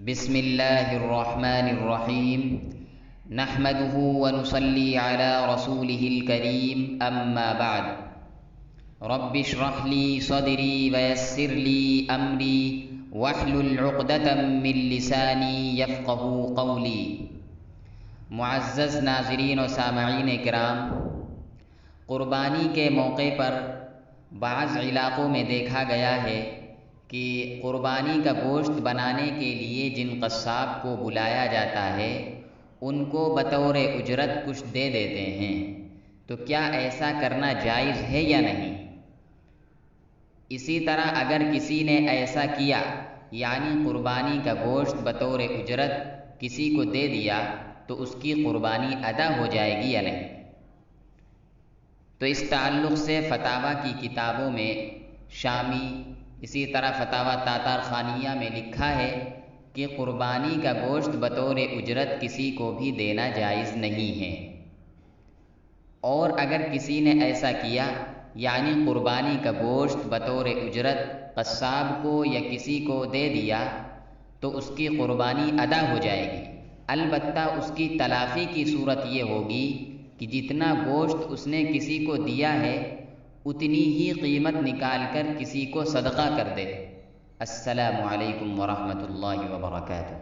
بسم اللہ الرحمن الرحیم نحمده ونصلی علی رسوله الکریم اما بعد رب اشرح لی صدری ویسر لی امری واحلل عقدۃ من لسانی یفقهوا قولی۔ معزز ناظرین و سامعین کرام، قربانی کے موقع پر بعض علاقوں میں دیکھا گیا ہے کہ قربانی کا گوشت بنانے کے لیے جن قصاب کو بلایا جاتا ہے ان کو بطور اجرت کچھ دے دیتے ہیں، تو کیا ایسا کرنا جائز ہے یا نہیں؟ اسی طرح اگر کسی نے ایسا کیا یعنی قربانی کا گوشت بطور اجرت کسی کو دے دیا تو اس کی قربانی ادا ہو جائے گی یا نہیں؟ تو اس تعلق سے فتاویٰ کی کتابوں میں شامی، اسی طرح فتاویٰ تاتار خانیہ میں لکھا ہے کہ قربانی کا گوشت بطور اجرت کسی کو بھی دینا جائز نہیں ہے، اور اگر کسی نے ایسا کیا یعنی قربانی کا گوشت بطور اجرت قصاب کو یا کسی کو دے دیا تو اس کی قربانی ادا ہو جائے گی، البتہ اس کی تلافی کی صورت یہ ہوگی کہ جتنا گوشت اس نے کسی کو دیا ہے اتنی ہی قیمت نکال کر کسی کو صدقہ کر دے۔ السلام علیکم ورحمۃ اللہ وبرکاتہ۔